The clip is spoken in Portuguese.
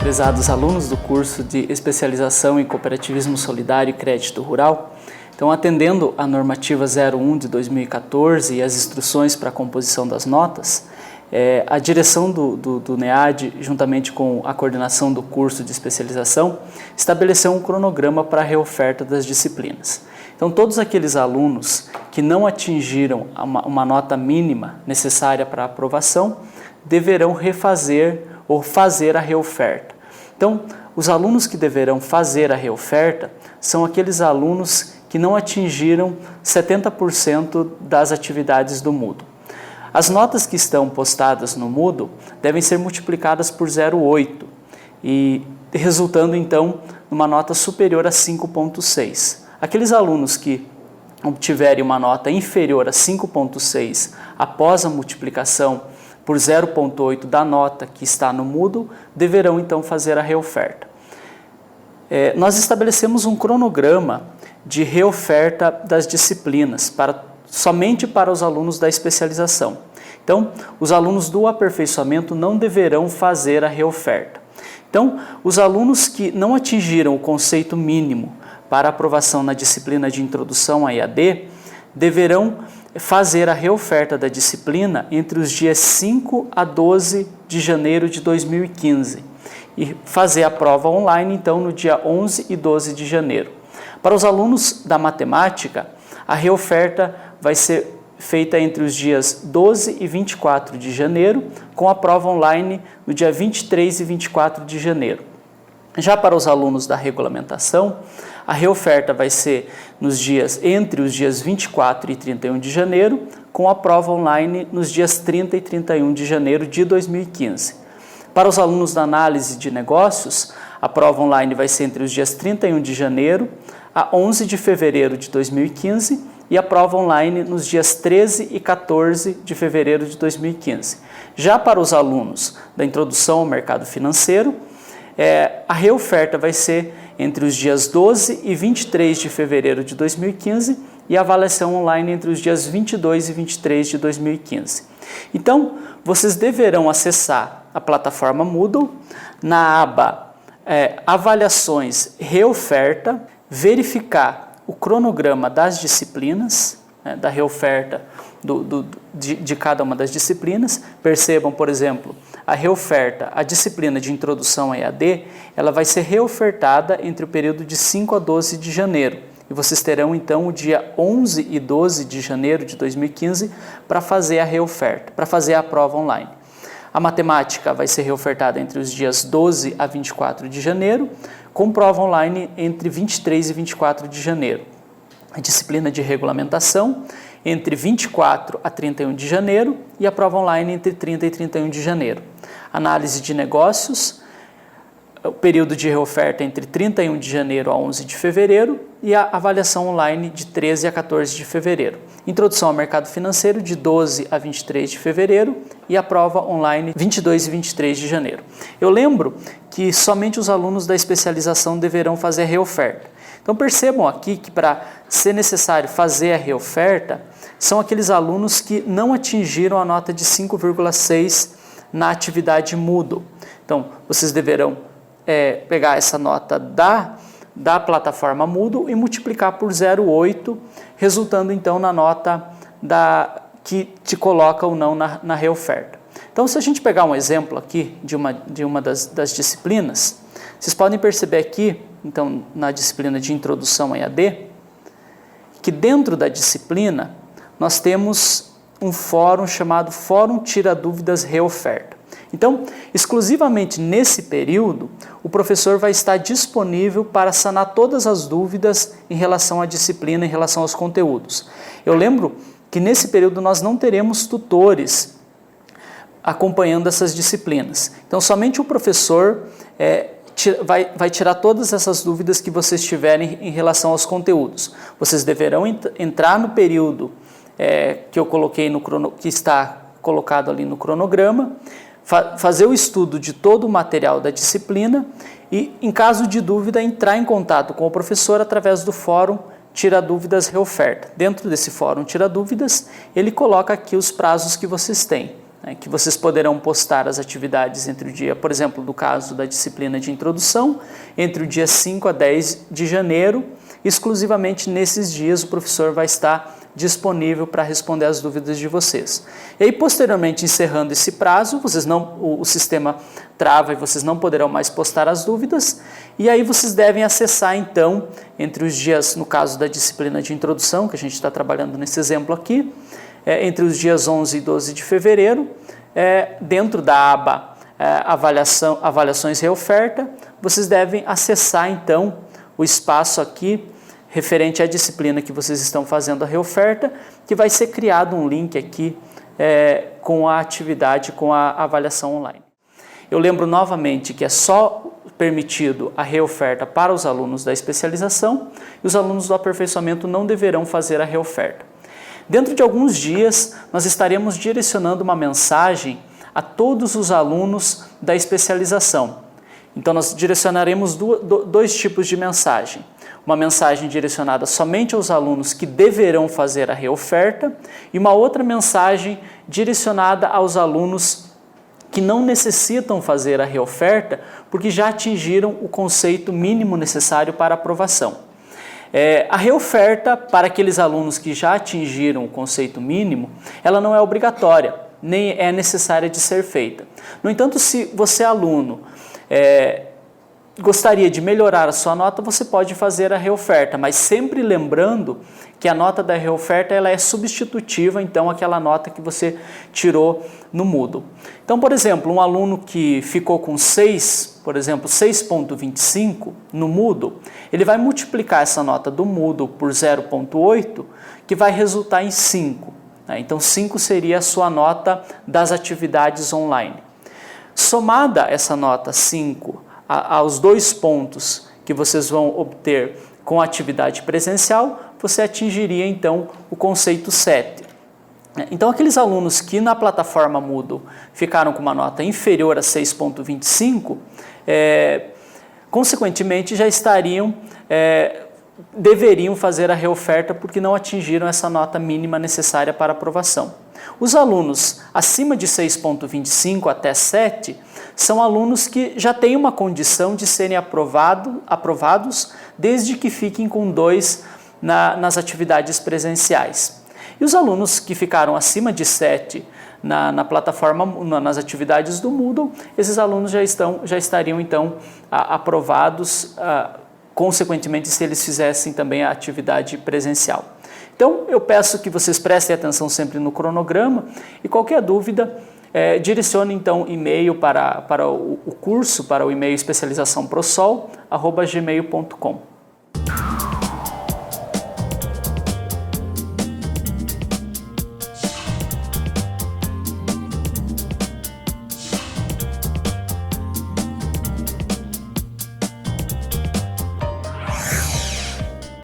Prezados alunos do curso de especialização em cooperativismo solidário e crédito rural, então atendendo à normativa 01 de 2014 e as instruções para a composição das notas, a direção do NEAD, juntamente com a coordenação do curso de especialização, estabeleceu um cronograma para a reoferta das disciplinas. Então todos aqueles alunos que não atingiram uma nota mínima necessária para a aprovação deverão refazer ou fazer a reoferta. Então, os alunos que deverão fazer a reoferta são aqueles alunos que não atingiram 70% das atividades do Moodle. As notas que estão postadas no Moodle devem ser multiplicadas por 0,8 e resultando então numa nota superior a 5,6. Aqueles alunos que obtiverem uma nota inferior a 5,6 após a multiplicação por 0,8 da nota que está no Moodle, deverão então fazer a reoferta. Nós estabelecemos um cronograma de reoferta das disciplinas somente para os alunos da especialização. Então, os alunos do aperfeiçoamento não deverão fazer a reoferta. Então, os alunos que não atingiram o conceito mínimo para aprovação na disciplina de introdução à EAD, deverão fazer a reoferta da disciplina entre os dias 5 a 12 de janeiro de 2015 e fazer a prova online, então, no dia 11 e 12 de janeiro. Para os alunos da matemática, a reoferta vai ser feita entre os dias 12 e 24 de janeiro, com a prova online no dia 23 e 24 de janeiro. Já para os alunos da regulamentação, a reoferta vai ser entre os dias 24 e 31 de janeiro, com a prova online nos dias 30 e 31 de janeiro de 2015. Para os alunos da análise de negócios, a prova online vai ser entre os dias 31 de janeiro a 11 de fevereiro de 2015 e a prova online nos dias 13 e 14 de fevereiro de 2015. Já para os alunos da introdução ao mercado financeiro, a reoferta vai ser entre os dias 12 e 23 de fevereiro de 2015 e a avaliação online entre os dias 22 e 23 de 2015. Então, vocês deverão acessar a plataforma Moodle, na aba Avaliações Reoferta, verificar o cronograma das disciplinas, da reoferta de cada uma das disciplinas. Percebam, por exemplo, a reoferta, a disciplina de introdução à EAD, ela vai ser reofertada entre o período de 5 a 12 de janeiro. E vocês terão, então, o dia 11 e 12 de janeiro de 2015 para fazer a reoferta, para fazer a prova online. A matemática vai ser reofertada entre os dias 12 a 24 de janeiro, com prova online entre 23 e 24 de janeiro. A disciplina de regulamentação entre 24 a 31 de janeiro e a prova online entre 30 e 31 de janeiro. Análise de negócios, o período de reoferta entre 31 de janeiro a 11 de fevereiro e a avaliação online de 13 a 14 de fevereiro. Introdução ao mercado financeiro de 12 a 23 de fevereiro e a prova online 22 e 23 de janeiro. Eu lembro que somente os alunos da especialização deverão fazer a reoferta. Então percebam aqui que para ser necessário fazer a reoferta, são aqueles alunos que não atingiram a nota de 5,6 na atividade Moodle. Então, vocês deverão pegar essa nota da plataforma Moodle e multiplicar por 0,8, resultando então na nota que te coloca ou não na reoferta. Então, se a gente pegar um exemplo aqui de uma das disciplinas, vocês podem perceber aqui, então, na disciplina de introdução à EAD, que dentro da disciplina nós temos um fórum chamado Fórum Tira Dúvidas Reoferta. Então, exclusivamente nesse período, o professor vai estar disponível para sanar todas as dúvidas em relação à disciplina, em relação aos conteúdos. Eu lembro que nesse período nós não teremos tutores acompanhando essas disciplinas. Então, somente o professor vai tirar todas essas dúvidas que vocês tiverem em relação aos conteúdos. Vocês deverão entrar no período que eu coloquei que está colocado ali no cronograma, fazer o estudo de todo o material da disciplina e, em caso de dúvida, entrar em contato com o professor através do fórum Tira Dúvidas Reoferta. Dentro desse fórum Tira Dúvidas, ele coloca aqui os prazos que vocês têm. né, que vocês poderão postar as atividades entre o dia, por exemplo, no caso da disciplina de introdução, entre o dia 5 a 10 de janeiro, exclusivamente nesses dias o professor vai estar disponível para responder as dúvidas de vocês. E aí, posteriormente, encerrando esse prazo, o sistema trava e vocês não poderão mais postar as dúvidas, e aí vocês devem acessar, então, entre os dias, no caso da disciplina de introdução, que a gente está trabalhando nesse exemplo aqui, entre os dias 11 e 12 de fevereiro, dentro da aba avaliações reoferta, vocês devem acessar, então, o espaço aqui referente à disciplina que vocês estão fazendo a reoferta, que vai ser criado um link aqui com a atividade, com a avaliação online. Eu lembro novamente que é só permitido a reoferta para os alunos da especialização e os alunos do aperfeiçoamento não deverão fazer a reoferta. Dentro de alguns dias, nós estaremos direcionando uma mensagem a todos os alunos da especialização. Então, nós direcionaremos dois tipos de mensagem. Uma mensagem direcionada somente aos alunos que deverão fazer a reoferta e uma outra mensagem direcionada aos alunos que não necessitam fazer a reoferta porque já atingiram o conceito mínimo necessário para aprovação. A reoferta para aqueles alunos que já atingiram o conceito mínimo, ela não é obrigatória, nem é necessária de ser feita. No entanto, se você, aluno, gostaria de melhorar a sua nota, você pode fazer a reoferta, mas sempre lembrando que a nota da reoferta ela é substitutiva, então, àquela nota que você tirou no Moodle. Então, por exemplo, um aluno que ficou com 6.25 no Moodle, ele vai multiplicar essa nota do Moodle por 0.8, que vai resultar em 5. Então, 5 seria a sua nota das atividades online. Somada essa nota 5 aos 2 pontos que vocês vão obter com a atividade presencial, você atingiria então o conceito 7. Então, aqueles alunos que na plataforma Moodle ficaram com uma nota inferior a 6.25, consequentemente já deveriam fazer a reoferta porque não atingiram essa nota mínima necessária para aprovação. Os alunos acima de 6.25 até 7 são alunos que já têm uma condição de serem aprovados desde que fiquem com 2 nas atividades presenciais. E os alunos que ficaram acima de 7 na plataforma, nas atividades do Moodle, esses alunos já estariam então aprovados, consequentemente, se eles fizessem também a atividade presencial. Então, eu peço que vocês prestem atenção sempre no cronograma e qualquer dúvida, direcione então e-mail para o curso, para o e-mail especializaçãoprosol@gmail.com.